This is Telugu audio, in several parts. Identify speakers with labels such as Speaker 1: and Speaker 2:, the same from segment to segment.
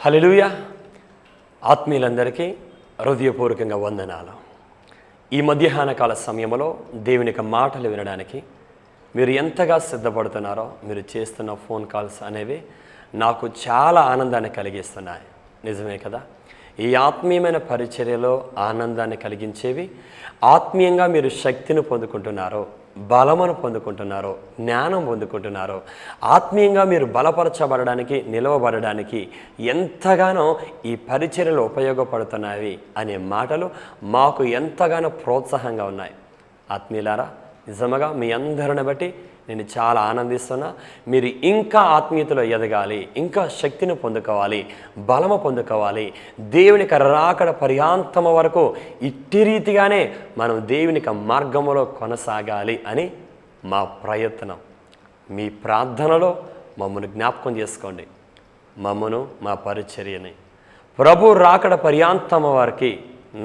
Speaker 1: హల్లెలూయా. ఆత్మీయులందరికీ హృదయపూర్వకంగా వందనాలు. ఈ మధ్యాహ్న కాల సమయంలో దేవుని యొక్క మాటలు వినడానికి మీరు ఎంతగా సిద్ధపడుతున్నారో, మీరు చేస్తున్న ఫోన్ కాల్స్ అనేవి నాకు చాలా ఆనందాన్ని కలిగిస్తున్నాయి. నిజమే కదా? ఈ ఆత్మీయమైన పరిచర్యలో ఆనందాన్ని కలిగించేవి, ఆత్మీయంగా మీరు శక్తిని పొందుకుంటున్నారో, బలమును పొందుకుంటున్నారో, జ్ఞానం పొందుకుంటున్నారో, ఆత్మీయంగా మీరు బలపరచబడడానికి, నిలవబడడానికి ఎంతగానో ఈ పరిచర్యలు ఉపయోగపడుతున్నాయి అనే మాటలు మాకు ఎంతగానో ప్రోత్సాహంగా ఉన్నాయి. ఆత్మీయులారా, నిజంగా మీ అందరిని బట్టి నేను చాలా ఆనందిస్తున్నా. మీరు ఇంకా ఆత్మీయతలో ఎదగాలి, ఇంకా శక్తిని పొందుకోవాలి, బలము పొందుకోవాలి, దేవునికి రాకడ పర్యాంతము వరకు ఇట్టి రీతిగానే మనం దేవునికి మార్గములో కొనసాగాలి అని మా ప్రయత్నం. మీ ప్రార్థనలో మమ్మల్ని జ్ఞాపకం చేసుకోండి. మమ్మను, మా పరిచర్యని ప్రభు రాకడ పర్యాంతము వారికి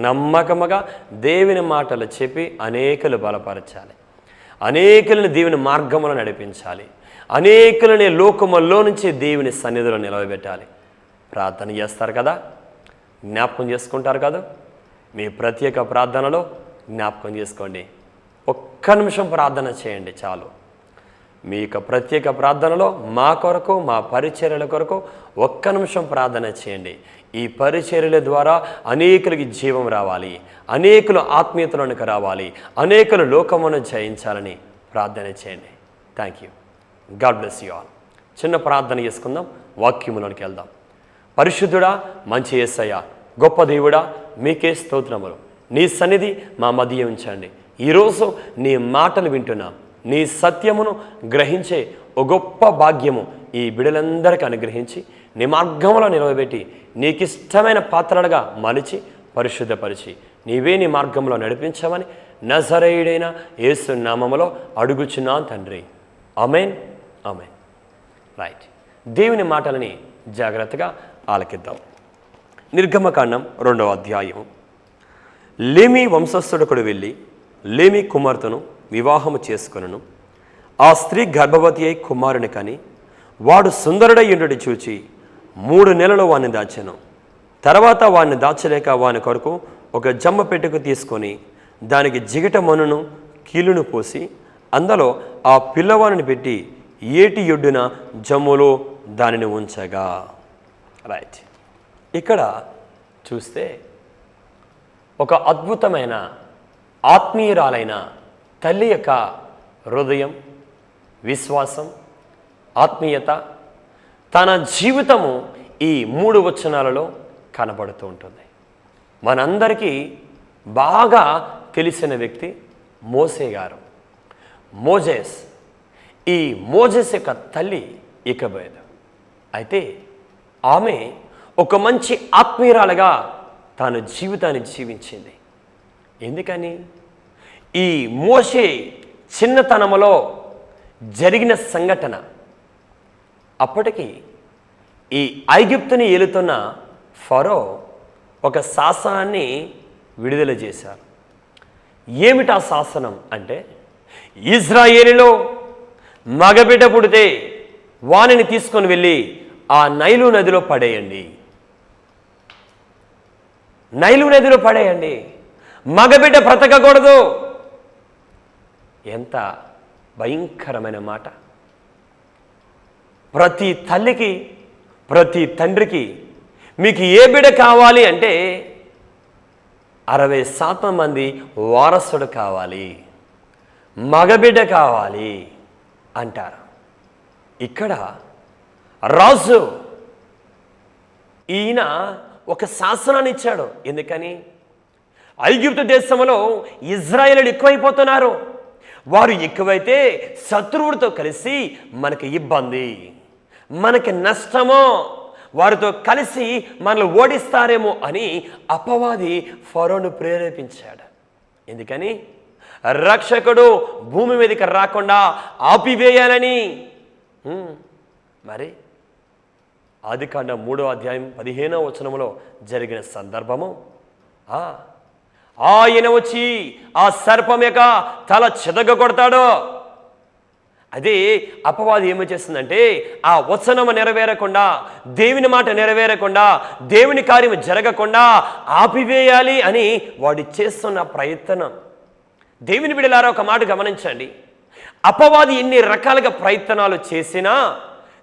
Speaker 1: నమ్మకముగా దేవుని మాటలు చెప్పి అనేకులు బలపరచాలి, అనేకులను దేవుని మార్గంలో నడిపించాలి, అనేకులని లోకములో నుంచి దేవుని సన్నిధిలో నిలవబెట్టాలి. ప్రార్థన చేస్తారు కదా, జ్ఞాపకం చేసుకుంటారు కదా. మీ ప్రత్యేక ప్రార్థనలో జ్ఞాపకం చేసుకోండి. ఒక్క నిమిషం ప్రార్థన చేయండి చాలు. మీ యొక్క ప్రత్యేక ప్రార్థనలో మా కొరకు, మా పరిచర్యల కొరకు ఒక్క నిమిషం ప్రార్థన చేయండి. ఈ పరిచర్యల ద్వారా అనేకులకి జీవం రావాలి, అనేకులు ఆత్మీయతలోనికి రావాలి, అనేకులు లోకమును జయించాలని ప్రార్థన చేయండి. Thank you. God bless you all. చిన్న ప్రార్థన చేసుకుందాం, వాక్యములోనికి వెళ్దాం. పరిశుద్ధుడా, మంచి యేసయ్య, గొప్ప దేవుడా, మీకే స్తోత్రములు. నీ సన్నిధి మా మధ్య ఉంచండి. ఈరోజు నీ మాటలు వింటున్నాం. నీ సత్యమును గ్రహించే ఒక గొప్ప భాగ్యము ఈ బిడ్డలందరికీ అనుగ్రహించి నీ మార్గంలో నిలవబెట్టి నీకిష్టమైన పాత్రలుగా మలిచి పరిశుద్ధపరిచి నీవే నీ మార్గంలో నడిపించమని నజరేయుడైన యేసు నామములో అడుగుచున్నాను తండ్రి. ఆమేన్, ఆమేన్. రైట్, దేవుని మాటలని జాగ్రత్తగా ఆలకిద్దాం. నిర్గమకాండం 2వ అధ్యాయం. లేమి వంశస్థుడొకడు వెళ్ళి లేమి కుమార్తెను వివాహము చేసుకొనెను. ఆ స్త్రీ గర్భవతి అయి కుమారుని కని వాడు సుందరుడయ్యుండుట చూచి 3 నెలలు వాడిని దాచెను. తర్వాత వాడిని దాచలేక వాని కొరకు ఒక జమ్మ పెట్టెకు తీసుకొని దానికి జిగట మనును కీలును పోసి అందులో ఆ పిల్లవాడిని పెట్టి ఏటి యొడ్డున జమ్ములో దానిని ఉంచగా. రైట్, ఇక్కడ చూస్తే ఒక అద్భుతమైన ఆత్మీయురాలైన తల్లి యొక్క హృదయం, విశ్వాసం, ఆత్మీయత తన జీవితము ఈ 3 వచనాలలో కనబడుతూ ఉంటుంది. మనందరికీ బాగా తెలిసిన వ్యక్తి మోసే గారు. మోజెస్. ఈ మోజెస్ యొక్క తల్లి ఇకబేదు. అయితే ఆమె ఒక మంచి ఆత్మీయురాలుగా తన జీవితాన్ని జీవించింది. ఎందుకని? ఈ మోషే చిన్నతనములో జరిగిన సంఘటన. అప్పటికి ఈ ఐగుప్తుని ఏలుతున్న ఫరో ఒక శాసనాన్ని విడుదల చేశారు. ఏమిటా శాసనం అంటే, ఇజ్రాయేలులో మగబిడ్డ పుడితే వానిని తీసుకొని వెళ్ళి ఆ నైలు నదిలో పడేయండి. నైలు నదిలో పడేయండి, మగబిడ్డ బ్రతకకూడదు. ఎంత భయంకరమైన మాట! ప్రతి తల్లికి, ప్రతి తండ్రికి మీకు ఏ బిడ్డ కావాలి అంటే 60% మంది వారసుడు కావాలి, మగబిడ్డ కావాలి అంటారు. ఇక్కడ రాజు ఈయన ఒక శాసనాన్ని ఇచ్చాడు. ఎందుకని? ఐగుప్తు దేశంలో ఇజ్రాయేలీయులు ఎక్కువైపోతున్నారు. వారు ఎక్కువైతే శత్రువులతో కలిసి మనకి ఇబ్బంది, మనకి నష్టమో, వారితో కలిసి మనల్ని ఓడిస్తారేమో అని అపవాది ఫరోను ప్రేరేపించాడు. ఎందుకని? రక్షకుడు భూమి మీదకి రాకుండా ఆపివేయాలని. మరి ఆదికాండం 3వ అధ్యాయం 15వ వచనంలో జరిగిన సందర్భము, ఆయన వచ్చి ఆ సర్పం యొక్క తల చెదగ కొడతాడు. అదే అపవాది ఏమి చేస్తుందంటే ఆ వచనము నెరవేరకుండా, దేవుని మాట నెరవేరకుండా, దేవుని కార్యము జరగకుండా ఆపివేయాలి అని వాడు చేస్తున్న ప్రయత్నం. దేవుని బిడ్డలారా, ఒక మాట గమనించండి. అపవాది ఎన్ని రకాలుగా ప్రయత్నాలు చేసినా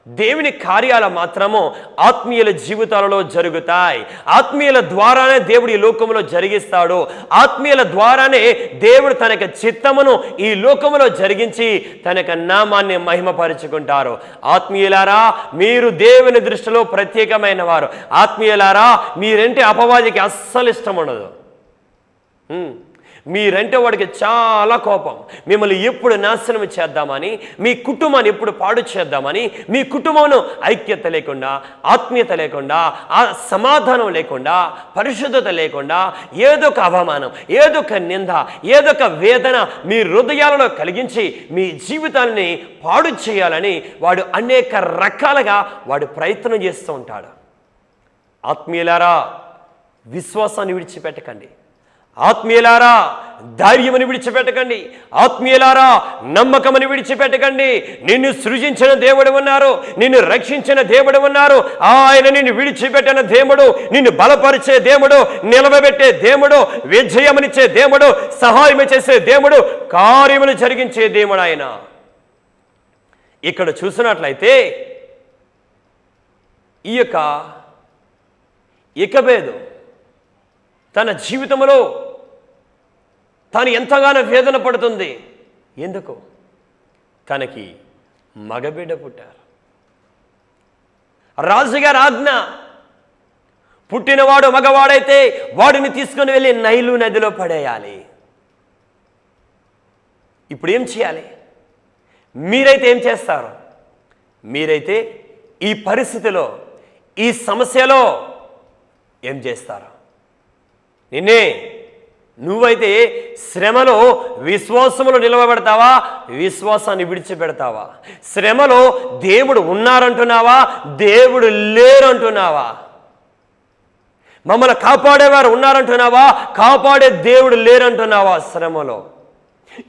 Speaker 1: దేవుని కార్యాలు మాత్రము ఆత్మీయుల జీవితాలలో జరుగుతాయి. ఆత్మీయుల ద్వారానే దేవుడు ఈ లోకంలో జరిగిస్తాడు. ఆత్మీయుల ద్వారానే దేవుడు తన చిత్తమును ఈ లోకంలో జరిగించి తన నామాన్ని మహిమపరుచుకుంటారు. ఆత్మీయులారా, మీరు దేవుని దృష్టిలో ప్రత్యేకమైన వారు. ఆత్మీయులారా, మీరంటే అపవాదికి అస్సలు ఇష్టం ఉండదు. మీరంటే వాడికి చాలా కోపం. మిమ్మల్ని ఎప్పుడు నాశనం చేద్దామని, మీ కుటుంబాన్ని ఎప్పుడు పాడు చేద్దామని, మీ కుటుంబంలో ఐక్యత లేకుండా, ఆత్మీయత లేకుండా, ఆ సమాధానం లేకుండా, పరిశుద్ధత లేకుండా, ఏదో ఒక అవమానం, ఏదో ఒక నింద, ఏదో ఒక వేదన మీ హృదయాలలో కలిగించి మీ జీవితాన్ని పాడు చేయాలని వాడు అనేక రకాలుగా వాడు ప్రయత్నం చేస్తూ ఉంటాడు. ఆత్మీయులారా, విశ్వాసాన్ని విడిచిపెట్టకండి. ఆత్మీయులారా, ధైర్యమని విడిచిపెట్టకండి. ఆత్మీయులారా, నమ్మకమని విడిచిపెట్టకండి. నిన్ను సృజించిన దేవుడు ఉన్నారు, నిన్ను రక్షించిన దేవుడు ఉన్నారు. ఆయన నిన్ను విడిచిపెట్టిన దేవుడు, నిన్ను బలపరిచే దేవుడు, నిలవబెట్టే దేవుడు, విజయమనిచ్చే దేవుడు, సహాయం చేసే దేవుడు, కార్యములు జరిగించే దేవుడు ఆయన. ఇక్కడ చూసినట్లయితే ఈ యొక్క ఇకబేదు తన జీవితంలో తాను ఎంతగానో వేదన పడుతుంది. ఎందుకు? తనకి మగబిడ్డ పుట్టారు. రాజుగారి ఆజ్ఞ, పుట్టినవాడు మగవాడైతే వాడిని తీసుకొని వెళ్ళి నైలు నదిలో పడేయాలి. ఇప్పుడు ఏం చేయాలి? మీరైతే ఏం చేస్తారు? మీరైతే ఈ పరిస్థితిలో, ఈ సమస్యలో ఏం చేస్తారు? నువ్వైతే శ్రమలో విశ్వాసములో నిలవబెడతావా? విశ్వాసాన్ని విడిచిపెడతావా? శ్రమలో దేవుడు ఉన్నారంటున్నావా? దేవుడు లేరంటున్నావా? మమ్మల్ని కాపాడేవారు ఉన్నారంటున్నావా? కాపాడే దేవుడు లేరంటున్నావా? శ్రమలో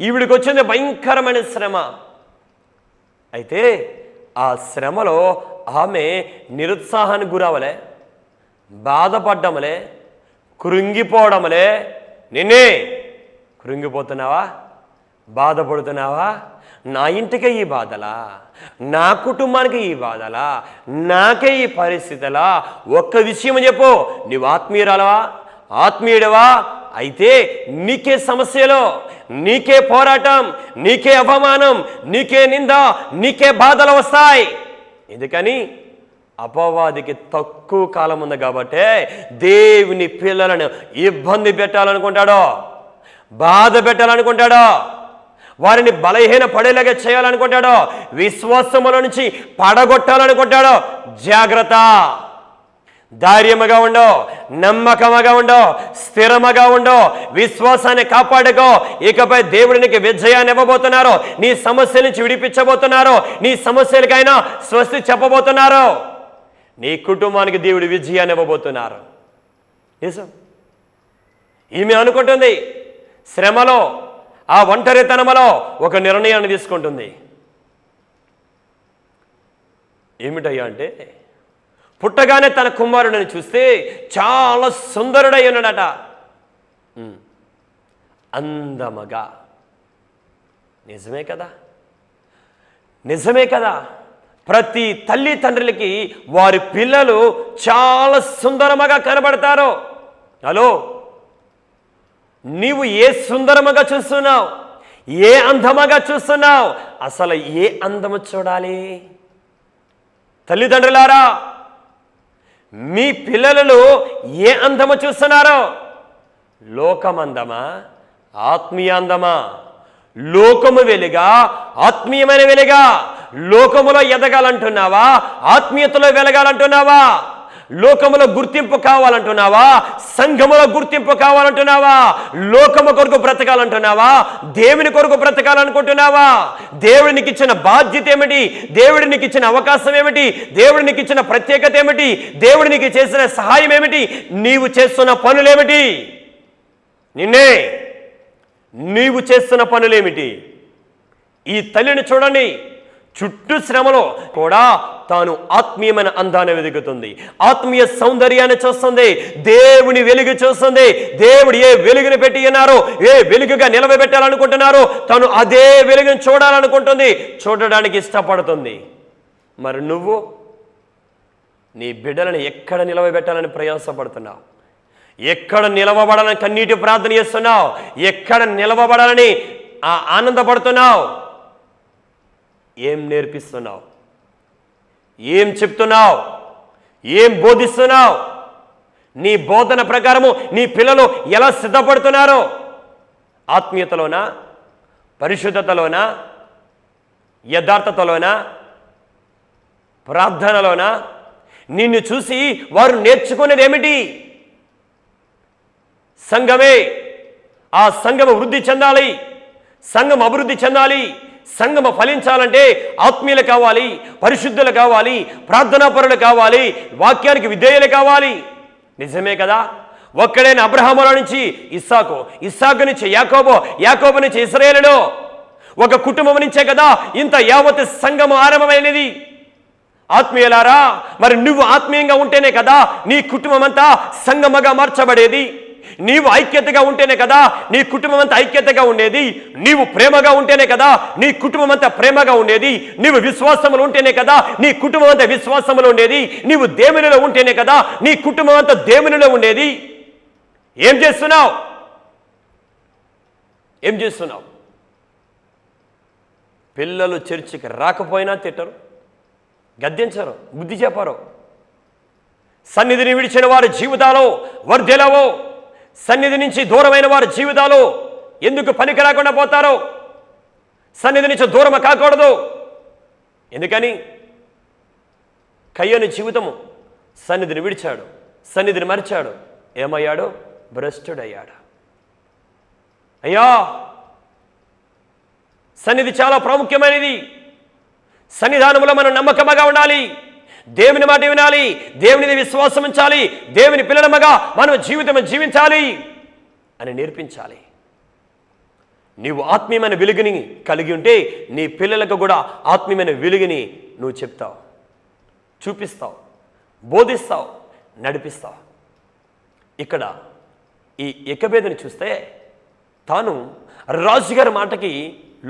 Speaker 1: ఈవిడికి వచ్చింది భయంకరమైన శ్రమ. అయితే ఆ శ్రమలో ఆమె నిరుత్సాహానికి గురవలే, బాధపడ్డమలే, కృంగిపోవడమలే. కృంగిపోతున్నావా? బాధపడుతున్నావా? నా ఇంటికే ఈ బాధలా, నా కుటుంబానికి ఈ బాధలా, నాకే ఈ పరిస్థితులా? ఒక్క విషయం చెప్పు, నీవు ఆత్మీయురాలవా? ఆత్మీయుడవా? అయితే నీకే సమస్యలో, నీకే పోరాటం, నీకే అవమానం, నీకే నింద, నీకే బాధలు వస్తాయి. ఎందుకని? అపవాదికి తక్కువ కాలం ఉంది కాబట్టి దేవుని పిల్లలను ఇబ్బంది పెట్టాలనుకుంటాడో, బాధ పెట్టాలనుకుంటాడో, వారిని బలహీన పడేలాగా చేయాలనుకుంటాడో, విశ్వాసముల నుంచి పడగొట్టాలనుకుంటాడో. జాగ్రత్త. ధైర్యముగా ఉండో, నమ్మకముగా ఉండో, స్థిరముగా ఉండో, విశ్వాసాన్ని కాపాడుకో. ఇకపై దేవుడు నీకు విజయాన్ని ఇవ్వబోతున్నారు. నీ సమస్యల నుంచి విడిపించబోతున్నారు. నీ సమస్యలకైనా స్వస్తి చెప్పబోతున్నారు. నీ కుటుంబానికి దేవుడు విజయాన్ని ఇవ్వబోతున్నారు. నిజం. ఈమె అనుకుంటుంది శ్రమలో, ఆ ఒంటరితనములో ఒక నిర్ణయాన్ని తీసుకుంటుంది. ఏమిటయ్యా అంటే, పుట్టగానే తన కుమారుడిని చూస్తే చాలా సుందరుడై ఉన్నాడట, అందముగా. నిజమే కదా? నిజమే కదా? ప్రతి తల్లి తండ్రులకి వారి పిల్లలు చాలా సుందరముగా కనబడతారు. హలో, నీవు ఏ సుందరముగా చూస్తున్నావు? ఏ అందముగా చూస్తున్నావు? అసలు ఏ అందము చూడాలి? తల్లిదండ్రులారా, మీ పిల్లలు ఏ అందము చూస్తున్నారో? లోకమందమా, ఆత్మీయాందమా? లోకము వెలుగా, ఆత్మీయమైన వెలుగా? లోకములో ఎదగాలంటున్నావా? ఆత్మీయతలో వెలగాలంటున్నావా? లోకములో గుర్తింపు కావాలంటున్నావా? సంఘములో గుర్తింపు కావాలంటున్నావా? లోకము కొరకు బ్రతకాలంటున్నావా? దేవుని కొరకు బ్రతకాలనుకుంటున్నావా? దేవుడికి ఇచ్చిన బాధ్యత ఏమిటి? దేవుడికి ఇచ్చిన అవకాశం ఏమిటి? దేవుడికి ఇచ్చిన ప్రత్యేకత ఏమిటి? దేవుడికి చేసిన సహాయం ఏమిటి? నీవు చేస్తున్న పనులేమిటి? నీవు చేస్తున్న పనులేమిటి? ఈ తల్లిని చూడండి. చుట్టూ శ్రమలో కూడా తాను ఆత్మీయమైన అందాన్ని వెతుకుతుంది, ఆత్మీయ సౌందర్యాన్ని చూస్తుంది, దేవుని వెలుగు చూస్తుంది. దేవుడు ఏ వెలుగుని పెట్టి ఉన్నారో, ఏ వెలుగుగా నిలవబెట్టాలనుకుంటున్నారో తను అదే వెలుగుని చూడాలనుకుంటుంది, చూడడానికి ఇష్టపడుతుంది. మరి నువ్వు నీ బిడ్డలను ఎక్కడ నిలవబెట్టాలని ప్రయాసపడుతున్నావు? ఎక్కడ నిలవబడాలని కన్నీటి ప్రార్థన చేస్తున్నావు? ఎక్కడ నిలవబడాలని ఆనందపడుతున్నావు? ఏం నేర్పిస్తున్నావు? ఏం చెప్తున్నావు? ఏం బోధిస్తున్నావు? నీ బోధన ప్రకారము నీ పిల్లలు ఎలా సిద్ధపడుతున్నారో? ఆత్మీయతలోనా, పరిశుద్ధతలోనా, యథార్థతలోనా, ప్రార్థనలోనా? నిన్ను చూసి వారు నేర్చుకునేది ఏమిటి? సంఘమే. ఆ సంఘము వృద్ధి చెందాలి, సంఘం అభివృద్ధి చెందాలి. సంఘము ఫలించాలంటే ఆత్మీయులు కావాలి, పరిశుద్ధులు కావాలి, ప్రార్థనాపరులు కావాలి, వాక్యానికి విధేయులు కావాలి. నిజమే కదా? ఒక్కడైన అబ్రహాముల నుంచి ఇస్సాకు, ఇస్సాకు నుంచి యాకోబు, యాకోబు నుంచి ఇశ్రాయేలులో ఒక కుటుంబం నుంచే కదా ఇంత యావత్ సంఘము ఆరంభమైనది. ఆత్మీయులారా, మరి నువ్వు ఆత్మీయంగా ఉంటేనే కదా నీ కుటుంబం అంతా సంఘముగా మార్చబడేది. నీవు ఐక్యతగా ఉంటేనే కదా నీ కుటుంబం అంతా ఐక్యతగా ఉండేది. నీవు ప్రేమగా ఉంటేనే కదా నీ కుటుంబం అంతా ప్రేమగా ఉండేది. నీవు విశ్వాసములు ఉంటేనే కదా నీ కుటుంబం అంతా విశ్వాసములు ఉండేది. నీవు దేవునిలో ఉంటేనే కదా నీ కుటుంబం అంతా దేవునిలో ఉండేది. ఏం చేస్తున్నావు? ఏం చేస్తున్నావు? పిల్లలు చర్చికి రాకపోయినా తిట్టరు, గద్దించరు, బుద్ధి చెప్పరు. సన్నిధిని విడిచిన వారి జీవితాలు వర్ధిల్లవో, సన్నిధి నుంచి దూరమైన వారి జీవితాలు ఎందుకు పనికి రాకుండా పోతారో? సన్నిధి నుంచి దూరం కాకూడదు. ఎందుకని? కయ్యను జీవితము సన్నిధిని విడిచాడు, సన్నిధిని మరిచాడు. ఏమయ్యాడు? భ్రష్టుడయ్యాడు. అయ్యా, సన్నిధి చాలా ప్రాముఖ్యమైనది. సన్నిధానంలో మనం నమ్మకముగా ఉండాలి, దేవుని మాట వినాలి, దేవునిది విశ్వాసం ఉంచాలి, దేవుని పిల్లలమగా మనం జీవితం జీవించాలి అని నేర్పించాలి. నీవు ఆత్మీయమైన వెలుగుని కలిగి ఉంటే నీ పిల్లలకు కూడా ఆత్మీయమైన వెలుగుని నువ్వు చెప్తావు, చూపిస్తావు, బోధిస్తావు, నడిపిస్తావు. ఇక్కడ ఈ ఎకబేదని చూస్తే తాను రాజుగారి మాటకి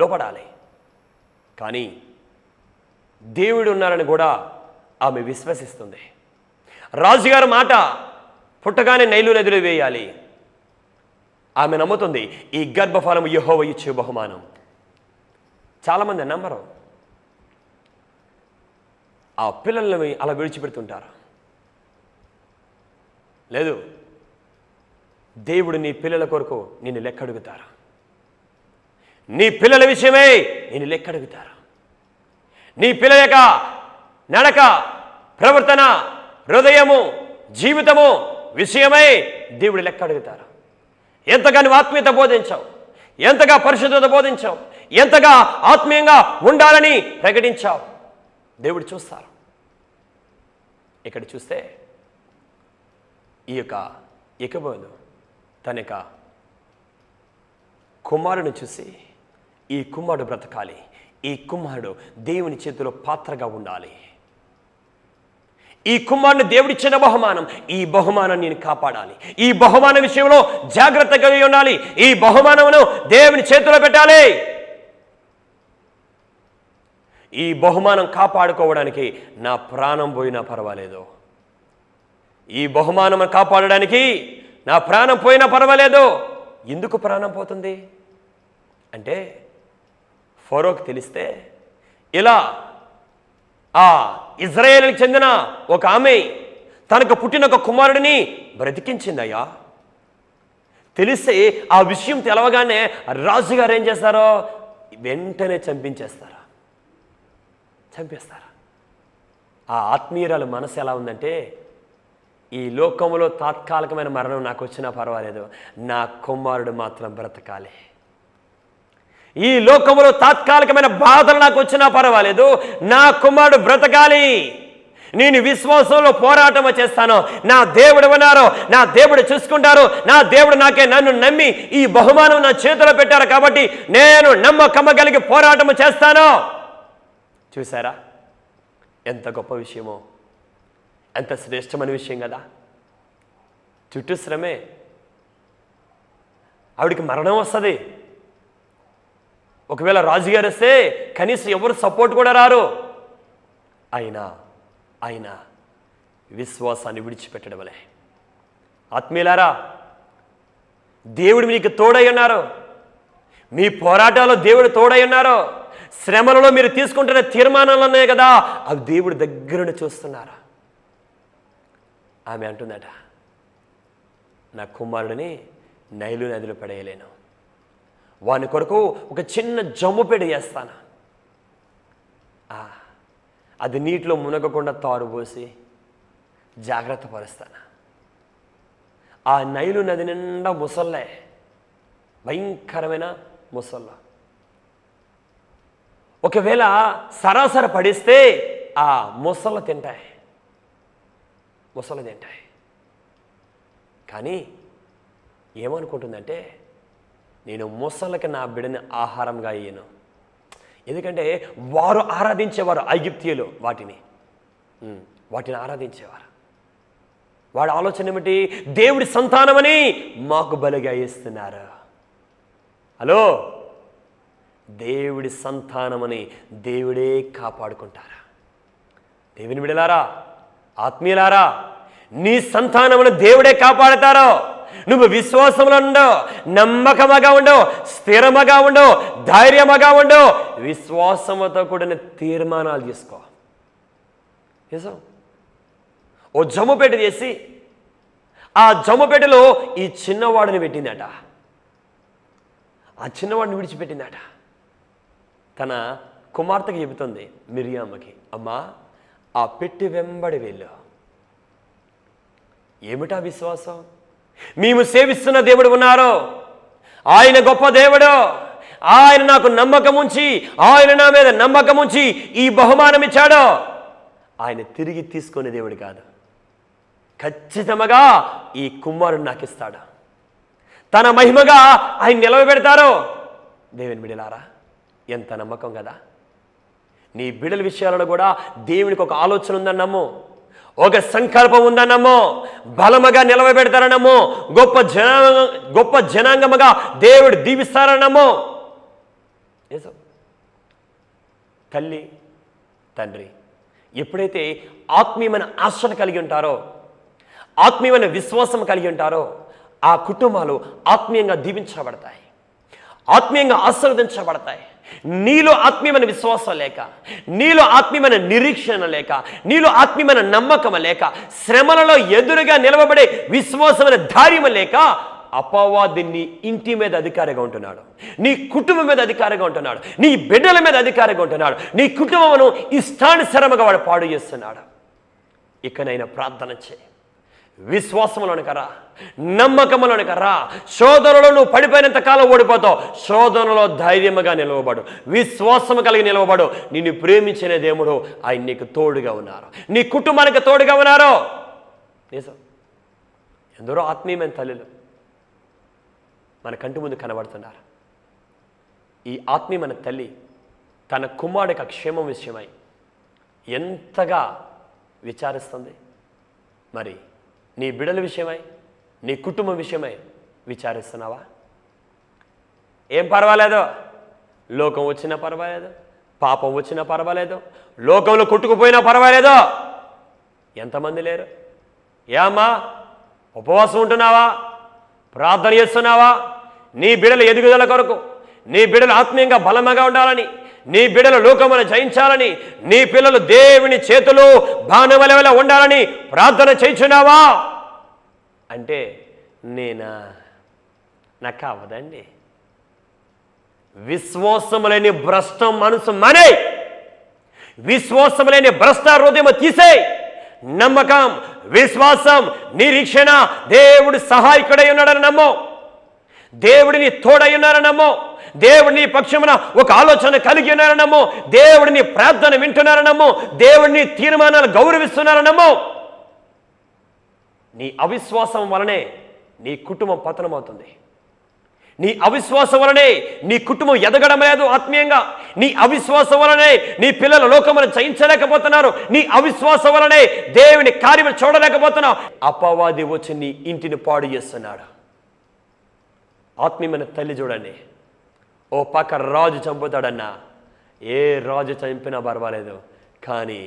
Speaker 1: లోపడాలి, కానీ దేవుడు ఉన్నారని కూడా ఆమె విశ్వసిస్తుంది. రాజుగారి మాట పుట్టగానే నైలు నదిలో వేయాలి. ఆమె నమ్ముతుంది ఈ గర్భఫలము యెహోవా ఇచ్చే బహుమానం. చాలామంది నమ్మరు, ఆ పిల్లల్ని అలా విడిచిపెడుతుంటారు. లేదు, దేవుడు నీ పిల్లల కొరకు నిన్ను లెక్కడుగుతారు, నీ పిల్లల విషయమే నిన్ను లెక్కడుగుతారు. నీ పిల్లల యొక్క నడక, ప్రవర్తన, హృదయము, జీవితము విషయమై దేవుడు లెక్క అడుగుతారు. ఎంతగా నువ్వు ఆత్మీయత బోధించావు, ఎంతగా పరిశుద్ధత బోధించావు, ఎంతగా ఆత్మీయంగా ఉండాలని ప్రకటించావు, దేవుడు చూస్తారు. ఇక్కడ చూస్తే ఈ యొక్క ఇకబోదు తన యొక్క కుమారుని చూసి ఈ కుమారుడు బ్రతకాలి, ఈ కుమారుడు దేవుని చేతిలో పాత్రగా ఉండాలి, ఈ కుమారుని దేవుడిచ్చిన బహుమానం, ఈ బహుమానాన్ని నేను కాపాడాలి, ఈ బహుమానం విషయంలో జాగ్రత్తగా ఉండాలి, ఈ బహుమానమును దేవుని చేతిలో పెట్టాలి. ఈ బహుమానం కాపాడుకోవడానికి నా ప్రాణం పోయినా పర్వాలేదు, ఈ బహుమానం కాపాడడానికి నా ప్రాణం పోయినా పర్వాలేదు. ఎందుకు ప్రాణం పోతుంది అంటే ఫరోకు తెలిస్తే ఇలా ఆ ఇజ్రాయేలుకి చెందిన ఒక ఆమె తనకు పుట్టిన ఒక కుమారుడిని బ్రతికించిందయ్యా. తెలిస్తే ఆ విషయం తెలవగానే రాజుగారు ఏం చేస్తారో వెంటనే చంపేస్తారు. ఆ ఆత్మీయురాలు మనసు ఎలా ఉందంటే, ఈ లోకంలో తాత్కాలికమైన మరణం నాకు వచ్చినా పర్వాలేదు, నా కుమారుడు మాత్రం బ్రతకాలి. ఈ లోకంలో తాత్కాలికమైన బాధలు నాకు వచ్చినా పర్వాలేదు, నా కుమారుడు బ్రతకాలి. నేను విశ్వాసంలో పోరాటం చేస్తాను, నా దేవుడు ఉన్నారు, నా దేవుడు చూసుకుంటారు, నా దేవుడు నన్ను నమ్మి ఈ బహుమానం నా చేతిలో పెట్టారు కాబట్టి నేను నమ్మకం కలిగి పోరాటం చేస్తాను. చూసారా ఎంత గొప్ప విషయమో, ఎంత శ్రేష్టమైన విషయం కదా. చుట్టూ శ్రమే, ఆవిడికి మరణం వస్తుంది. ఒకవేళ రాజుగారు వస్తే కనీసం ఎవరు సపోర్ట్ కూడా రారు. అయినా విశ్వాసాన్ని విడిచిపెట్టడం వలే. ఆత్మీయులారా, దేవుడు మీకు తోడై ఉన్నారు. మీ పోరాటాల్లో దేవుడు తోడై ఉన్నారు. శ్రమలలో మీరు తీసుకుంటున్న తీర్మానాలు ఉన్నాయి కదా, అవి దేవుడు దగ్గరుండి చూస్తున్నారు. ఆమె అంటుందట, నా కుమారుడిని నైలు నదిలో పడేయలేను, వాని కొరకు ఒక చిన్న జమ్ము పెడ చేస్తాను, అది నీటిలో మునగకుండా తారు పోసి జాగ్రత్త పరుస్తాను. ఆ నైలు నది నిండా ముసళ్ళే, భయంకరమైన ముసళ్ళ. ఒకవేళ సరాసరి పడిస్తే ఆ ముసళ్ళు తింటాయి. కానీ ఏమనుకుంటుందంటే, నేను ముసళ్ళకి నా బిడ్డని ఆహారంగా ఇయ్యను. ఎందుకంటే వారు ఆరాధించేవారు, ఐగుప్తీయులు వాటిని ఆరాధించేవారు. వాడి ఆలోచన ఏమిటి? దేవుడి సంతానమని మాకు బలిగా ఇస్తున్నారు. హలో, దేవుడి సంతానమని దేవుడే కాపాడుకుంటారా? దేవుని బిడ్డలారా, ఆత్మీయులారా, నీ సంతానమును దేవుడే కాపాడతారో. నువ్వు విశ్వాసంలో ఉండో, నమ్మకముగా ఉండో, స్థిరముగా ఉండో, ధైర్యముగా ఉండో, విశ్వాసముతో కూడిన తీర్మానాలు తీసుకో. ఓ జమ్ముపేట చేసి ఆ జమ్ముపేటలో ఈ చిన్నవాడిని పెట్టిందట. ఆ చిన్నవాడిని విడిచిపెట్టిందట. తన కుమార్తెకి చెబుతుంది, మిరియామ్మకి, అమ్మా ఆ పెట్టి వెంబడి వెళ్ళు. ఏమిటా విశ్వాసం? మేము సేవిస్తున్న దేవుడు ఉన్నారో, ఆయన గొప్ప దేవుడు, ఆయన నాకు నమ్మకం ఉంచి, ఆయన నా మీద నమ్మకం ఉంచి ఈ బహుమానం ఇచ్చాడో, ఆయన తిరిగి తీసుకునే దేవుడు కాదు. ఖచ్చితంగా ఈ కుమారుడు నాకు ఇస్తాడు. తన మహిమగా ఆయన నిలవబెడతారో. దేవుని బిడ్డలారా, ఎంత నమ్మకం కదా. నీ బిడ్డల విషయాలలో కూడా దేవునికి ఒక ఆలోచన ఉందన్నమ్మో, ఒక సంకల్పం ఉందన్నమ్మో, బలముగా నిలవబెడతారన్నమ్మో, గొప్ప జనాంగముగా దేవుడు దీవిస్తారన్నమ్మో. తల్లి తండ్రి ఎప్పుడైతే ఆత్మీయమైన ఆశను కలిగి ఉంటారో, ఆత్మీయమైన విశ్వాసం కలిగి ఉంటారో, ఆ కుటుంబాలు ఆత్మీయంగా దీవించబడతాయి, ఆత్మీయంగా ఆశీర్వదించబడతాయి. నీలో ఆత్మీయమైన విశ్వాసం లేక, నీలో ఆత్మీయమైన నిరీక్షణ లేక, నీలో ఆత్మీయమైన నమ్మకం లేక, శ్రమలలో ఎదురుగా నిలవబడే విశ్వాసమైన ధైర్యం లేక, అపవాది నీ ఇంటి మీద అధికారిగా ఉంటున్నాడు, నీ కుటుంబం మీద అధికారిగా ఉంటున్నాడు, నీ బిడ్డల మీద అధికారిగా ఉంటున్నాడు, నీ కుటుంబమును ఇష్టానుసరముగా వాడు పాడు చేస్తున్నాడు. ఇకనైనా ప్రార్థన చేయి, విశ్వాసంలోనికి రా, నమ్మకంలోనికి రా. శోధనలో నువ్వు పడిపోయినంత కాలం ఓడిపోతావు. శోధనలో ధైర్యముగా నిలవబడు, విశ్వాసము కలిగి నిలవబడు. నిన్ను ప్రేమించిన దేవుడు ఆయన నీకు తోడుగా ఉన్నారు, నీ కుటుంబానికి తోడుగా ఉన్నారు. నిజం. ఎందరో ఆత్మీయమైన తల్లులు మన కంటి ముందు కనబడుతున్నారు. ఈ ఆత్మీయమైన తల్లి తన కుమారుడికి క్షేమం విషయమై ఎంతగా విచారిస్తుంది. మరి నీ బిడ్డల విషయమై, నీ కుటుంబం విషయమై విచారిస్తున్నావా? ఏం పర్వాలేదు, లోకం వచ్చినా పర్వాలేదు, పాపం వచ్చినా పర్వాలేదు, లోకంలో కొట్టుకుపోయినా పర్వాలేదు. ఎంతమంది లేరు? ఏమ్మా ఉపవాసం ఉంటున్నావా? ప్రార్థన చేస్తున్నావా? నీ బిడ్డల ఎదుగుదల కొరకు, నీ బిడ్డలు ఆత్మీయంగా బలముగా ఉండాలని, నీ బిడ్డలు లోకమును జయించాలని, నీ పిల్లలు దేవుని చేతులు బాణముల ఉండాలని ప్రార్థన చేయుచున్నావా అంటే నాకు అవ్వదండి. విశ్వాసము లేని భ్రష్ట మనసు మనే, విశ్వాసము లేని భ్రష్ట హృదయం తీసే. నమ్మకం, విశ్వాసం, నిరీక్షణ, దేవుడు సహాయకుడై ఉన్నాడని నమ్మో, దేవుడిని తోడై ఉన్నారని నమ్మో, దేవుడిని పక్షమున ఒక ఆలోచన కలిగి ఉన్నారని నమ్మో, దేవుడిని ప్రార్థన వింటున్నారని నమ్మో, దేవుడిని తీర్మానాలు గౌరవిస్తున్నారని నమ్మో. నీ అవిశ్వాసం వలనే నీ కుటుంబం పతనమవుతుంది, నీ అవిశ్వాసం వలనే నీ కుటుంబం ఎదగడం లేదు ఆత్మీయంగా. నీ అవిశ్వాసం వలనే నీ పిల్లలు లోకమును జయించలేకపోతున్నారు. నీ అవిశ్వాసం వలనే దేవుని కార్యము చూడలేకపోతున్నావు. అపవాది వచ్చి నీ ఇంటిని పాడు చేస్తున్నాడు. ఆత్మీయమైన తల్లి చూడండి, ఓ పక్క రాజు చంపుతాడన్నా, ఏ రాజు చంపినా పర్వాలేదు, కానీ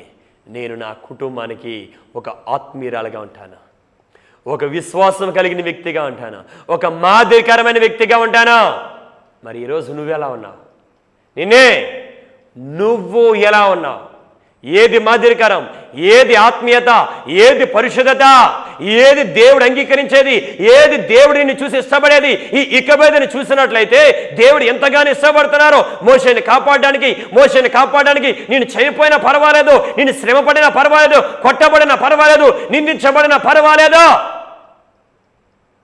Speaker 1: నేను నా కుటుంబానికి ఒక ఆత్మీయురాలుగా ఉంటాను, ఒక విశ్వాసం కలిగిన వ్యక్తిగా ఉంటాను, ఒక మాదిరికరమైన వ్యక్తిగా ఉంటాను. మరి ఈరోజు నువ్వెలా ఉన్నావు? నువ్వు ఎలా ఉన్నావు? ఏది మాదిరికరం, ఏది ఆత్మీయత, ఏది పరిశుద్ధత, ఏది దేవుడు అంగీకరించేది, ఏది దేవుడిని చూసి ఇష్టపడేది? ఈ ఇకబేదని చూసినట్లయితే దేవుడు ఎంతగానో ఇష్టపడుతున్నారో. మోషేని కాపాడడానికి నేను చనిపోయినా పర్వాలేదు, నేను శ్రమ పడినా పర్వాలేదు, కొట్టబడినా పర్వాలేదు, నిందించబడినా పర్వాలేదు.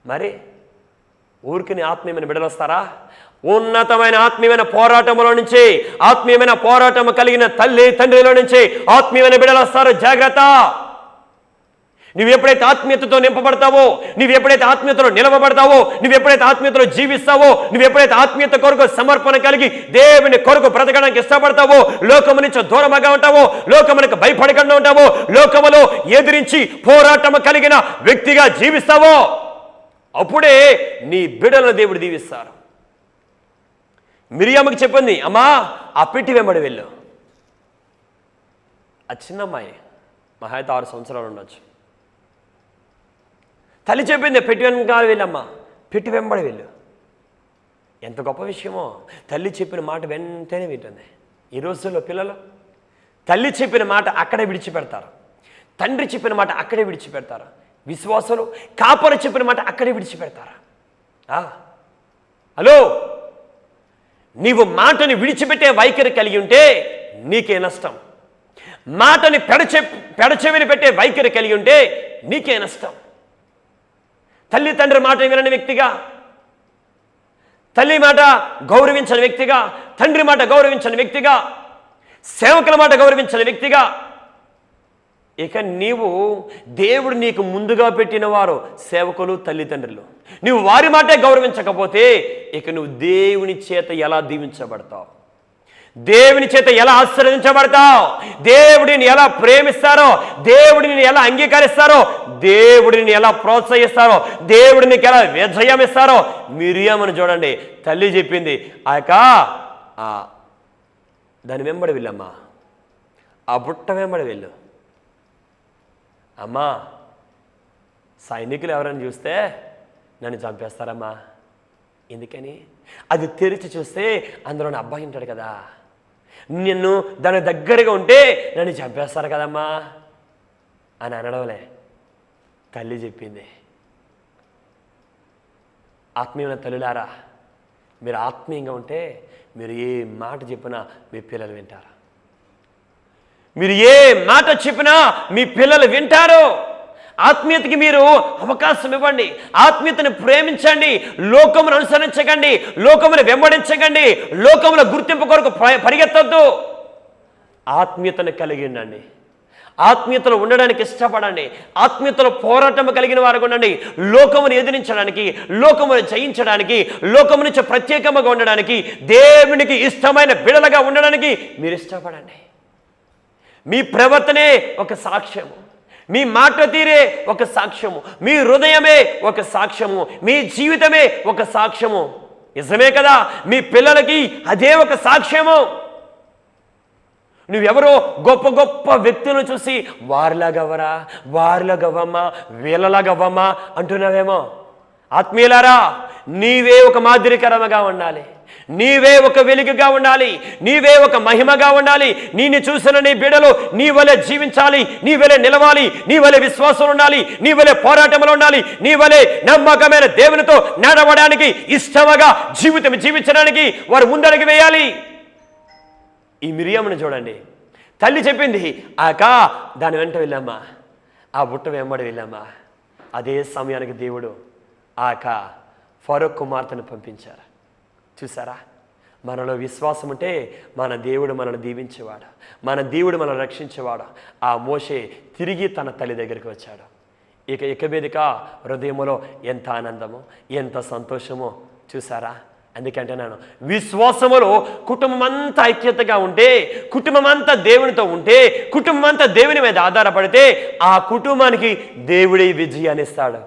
Speaker 1: మరి ఊరికి ఆత్మీయమైన బిడ్డలు వస్తారా? ఉన్నతమైన ఆత్మీయమైన పోరాటంలో నుంచి, ఆత్మీయమైన పోరాటం కలిగిన తల్లి తండ్రిలో నుంచి ఆత్మీయమైన బిడ్డలు వస్తారు. జాగ్రత్త. నువ్వు ఎప్పుడైతే ఆత్మీయతతో నింపబడతావో, నువ్వు ఎప్పుడైతే ఆత్మీయతలో నిలవబడతావో, నువ్వు ఎప్పుడైతే ఆత్మీయతలో జీవిస్తావో, నువ్వు ఎప్పుడైతే ఆత్మీయత కొరకు సమర్పణ కలిగి దేవుని కొరకు బ్రతకడానికి ఇష్టపడతావో, లోకము నుంచి దూరముగా ఉంటావో, లోకమునికి భయపడకుండా ఉంటావో, లోకములో ఎదిరించి పోరాటం కలిగిన వ్యక్తిగా జీవిస్తావో, అప్పుడే నీ బిడ్డలను దేవుడు దీవిస్తారు. మిరియాముకి చెప్పింది, అమ్మా ఆ పెట్టి వెంబడి వెళ్ళు. ఆ చిన్న అమ్మాయి మహా అయితే 6 సంవత్సరాలు ఉండొచ్చు. తల్లి చెప్పింది, పెట్టి వెనకాల వెళ్ళమ్మా, పెట్టి వెంబడి వెళ్ళు. ఎంత గొప్ప విషయమో. తల్లి చెప్పిన మాట వెంటనే వింటుంది. ఈ రోజుల్లో పిల్లలు తల్లి చెప్పిన మాట అక్కడే విడిచిపెడతారు, తండ్రి చెప్పిన మాట అక్కడే విడిచిపెడతారు, విశ్వాసులు కాపరి చెప్పిన మాట అక్కడే విడిచిపెడతారు. హలో, నీవు మాటని విడిచిపెట్టే వైఖరి కలిగి ఉంటే నీకే నష్టం. మాటని పెడచెవిని పెట్టే వైఖరి కలిగి ఉంటే నీకే నష్టం. తల్లి తండ్రి మాట వినని వ్యక్తిగా, తల్లి మాట గౌరవించని వ్యక్తిగా, తండ్రి మాట గౌరవించని వ్యక్తిగా, సేవకుల మాట గౌరవించని వ్యక్తిగా, ఇక నీవు దేవుడు నీకు ముందుగా పెట్టిన వారు సేవకులు, తల్లిదండ్రులు, నువ్వు వారి మాటే గౌరవించకపోతే ఇక నువ్వు దేవుని చేత ఎలా దీవించబడతావు? దేవుని చేత ఎలా ఆశీర్వదించబడతావు? దేవుడిని ఎలా ప్రేమిస్తారో, దేవుడిని ఎలా అంగీకరిస్తారో, దేవుడిని ఎలా ప్రోత్సహిస్తారో, దేవుడిని ఎలా విజయం ఇస్తారో. మిరియామును చూడండి, తల్లి చెప్పింది, దాని వెంబడి వెళ్ళమ్మా, ఆ బుట్ట వెంబడి వెళ్ళు. అమ్మా, సైనికులు ఎవరైనా చూస్తే నన్ను చంపేస్తారమ్మా. ఎందుకని? అది తెరిచి చూస్తే అందులోని అబ్బాయి ఉంటాడు కదా, నిన్ను దాని దగ్గరగా ఉంటే నన్ను చంపేస్తారు కదమ్మా అని అనడంలే. తల్లి చెప్పింది. ఆత్మీయమైన తల్లులారా, మీరు ఆత్మీయంగా ఉంటే మీరు ఏ మాట చెప్పినా మీ పిల్లలు వింటారు. మీరు ఏ మాట చెప్పినా మీ పిల్లలు వింటారు. ఆత్మీయతకి మీరు అవకాశం ఇవ్వండి, ఆత్మీయతను ప్రేమించండి, లోకమును అనుసరించకండి, లోకమును వెంబడించకండి, లోకముల గుర్తింపు కొరకు పరిగెత్తొద్దు. ఆత్మీయతను కలిగి ఉండండి, ఆత్మీయతలో ఉండడానికి ఇష్టపడండి, ఆత్మీయతలో పోరాటం కలిగిన వారు ఉండండి. లోకమును ఎదిరించడానికి, లోకమును జయించడానికి, లోకము నుంచి ప్రత్యేకంగా ఉండడానికి, దేవునికి ఇష్టమైన బిడలుగా ఉండడానికి మీరు ఇష్టపడండి. మీ ప్రవర్తనే ఒక సాక్ష్యము, మీ మాట తీరే ఒక సాక్ష్యము, మీ హృదయమే ఒక సాక్ష్యము, మీ జీవితమే ఒక సాక్ష్యము. నిజమే కదా? మీ పిల్లలకి అదే ఒక సాక్ష్యము. నువ్వెవరో గొప్ప గొప్ప వ్యక్తులను చూసి వారిలాగవ్వరా, వారిలాగవ్వమ్మా, వీళ్ళలాగవ్వమ్మా అంటున్నావేమో. ఆత్మీయులారా, నీవే ఒక మాదిరికరముగా ఉండాలి, నీవే ఒక వెలుగుగా ఉండాలి, నీవే ఒక మహిమగా ఉండాలి. నిన్ను చూసిన నీ బిడ్డలు నీ వలె జీవించాలి, నీ వలె నిలవాలి, నీ వలె విశ్వాసం ఉండాలి, నీ వలె పోరాటంలో ఉండాలి, నీ వలె నమ్మకమైన దేవునితో నడవడానికి, ఇష్టముగా జీవితం జీవించడానికి వారు ముందడుగు వేయాలి. ఈ మిరియామును చూడండి, తల్లి చెప్పింది, దాని వెంట వెళ్ళామ్మా, ఆ బుట్ట వెంబడి వెళ్ళామ్మా. అదే సమయానికి దేవుడు ఫరో కుమార్తెను పంపించారు. చూసారా? మనలో విశ్వాసం ఉంటే మన దేవుడు మనల్ని దీవించేవాడు, మన దేవుడు మనల్ని రక్షించేవాడు. ఆ మోషే తిరిగి తన తల్లి దగ్గరికి వచ్చాడు. ఇక మీదక హృదయంలో ఎంత ఆనందమో, ఎంత సంతోషమో చూసారా? అందుకంటే నేను విశ్వాసములో కుటుంబం అంతా ఐక్యతగా ఉంటే, కుటుంబం అంతా దేవునితో ఉంటే, కుటుంబం అంతా దేవుని మీద ఆధారపడితే ఆ కుటుంబానికి దేవుడే విజయాన్ని ఇస్తాడు.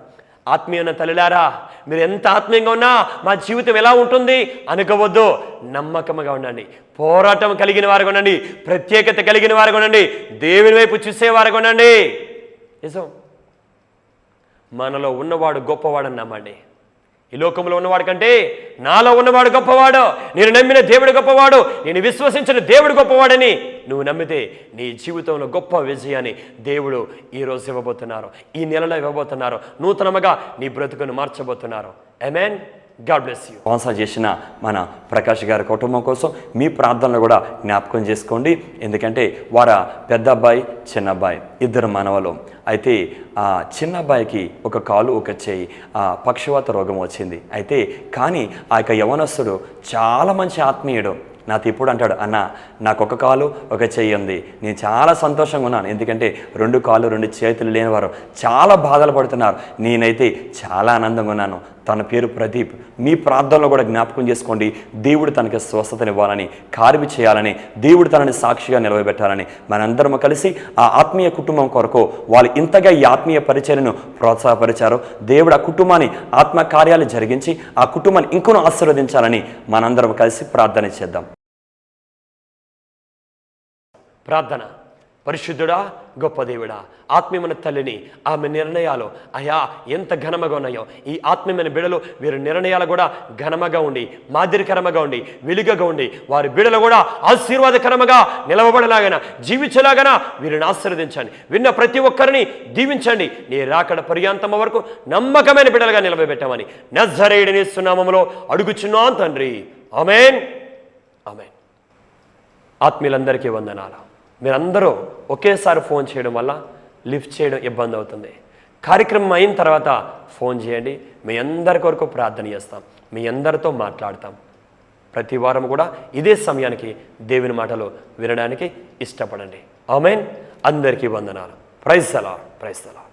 Speaker 1: ఆత్మీయమైన తల్లిలారా, మీరు ఎంత ఆత్మీయంగా ఉన్నా మా జీవితం ఎలా ఉంటుంది అనుకోవద్దు. నమ్మకంగా ఉండండి, పోరాటం కలిగిన వారుగా ఉండండి, ప్రత్యేకత కలిగిన వారుగా ఉండండి, దేవుని వైపు చూసేవారుగా ఉండండి. నిజం, మనలో ఉన్నవాడు గొప్పవాడని నమ్మండి. ఈ లోకంలో ఉన్నవాడు కంటే నాలో ఉన్నవాడు గొప్పవాడు, నేను నమ్మిన దేవుడు గొప్పవాడు, నేను విశ్వసించిన దేవుడు గొప్పవాడని నువ్వు నమ్మితే నీ జీవితంలో గొప్ప విజయాన్ని దేవుడు ఈరోజు ఇవ్వబోతున్నారు, ఈ నెలలో ఇవ్వబోతున్నారు. నూతనముగా నీ బ్రతుకును మార్చబోతున్నారు. Amen. God bless you. Sponsor చేసిన మన ప్రకాష్ గారి కుటుంబం కోసం మీ ప్రార్థనలు కూడా జ్ఞాపకం చేసుకోండి. ఎందుకంటే వారి పెద్ద అబ్బాయి, చిన్న అబ్బాయి ఇద్దరు మనవలు. అయితే ఆ చిన్న అబ్బాయికి ఒక కాలు ఒక చేయి పక్షవాత రోగం వచ్చింది. అయితే కానీ ఆ యొక్క యవనస్తుడు చాలా మంచి ఆత్మీయుడు. నాతో ఇప్పుడు అంటాడు, అన్న నాకు ఒక కాలు ఒక చెయ్యి ఉంది, నేను చాలా సంతోషంగా ఉన్నాను. ఎందుకంటే 2 కాళ్ళు 2 చేతులు లేనివారు చాలా బాధలు పడుతున్నారు, నేనైతే చాలా ఆనందంగా ఉన్నాను. తన పేరు ప్రదీప్. మీ ప్రార్థనలో కూడా జ్ఞాపకం చేసుకోండి. దేవుడు తనకి స్వస్థతనివ్వాలని, కార్యం చేయాలని, దేవుడు తనని సాక్షిగా నిలవబెట్టాలని మనందరం కలిసి ఆ ఆత్మీయ కుటుంబం కొరకు వాళ్ళు ఇంతగా ఈ ఆత్మీయ పరిచర్యను ప్రోత్సాహపరిచారు. దేవుడు ఆ కుటుంబాన్ని ఆత్మ కార్యాలు జరిగించి ఆ కుటుంబాన్ని ఇంకొను ఆశీర్వదించాలని మనందరం కలిసి ప్రార్థన చేద్దాం. ప్రార్థన. పరిశుద్ధుడా, గొప్ప దేవుడా, ఆత్మీయమైన తల్లిని ఆమె నిర్ణయాలు అయా ఎంత ఘనముగా ఉన్నాయో. ఈ ఆత్మీయమైన బిడలు వీరి నిర్ణయాలు కూడా ఘనముగా ఉండి, మాదిరికరముగా ఉండి, వెలుగుగా ఉండి, వారి బిడలు కూడా ఆశీర్వాదకరముగా నిలవబడలాగన, జీవించలాగన వీరిని ఆశీర్వదించండి. విన్న ప్రతి ఒక్కరిని దీవించండి. నీ రాకడ పర్యాంతం వరకు నమ్మకమైన బిడలుగా నిలవబెట్టామని నజరేయుని యేసు నామములో అడుగుచున్నాం తండ్రి. ఆమేన్. ఆమేన్. ఆత్మీయులందరికీ వందనాలు. మీరందరూ ఒకేసారి ఫోన్ చేయడం వల్ల లిఫ్ట్ చేయడం ఇబ్బంది అవుతుంది. కార్యక్రమం అయిన తర్వాత ఫోన్ చేయండి. మీ అందరి కొరకు ప్రార్థన చేస్తాం, మీ అందరితో మాట్లాడతాం. ప్రతి వారం కూడా ఇదే సమయానికి దేవుని మాటలు వినడానికి ఇష్టపడండి. ఆమేన్. అందరికీ వందనాలు. Praise the Lord. Praise the lord.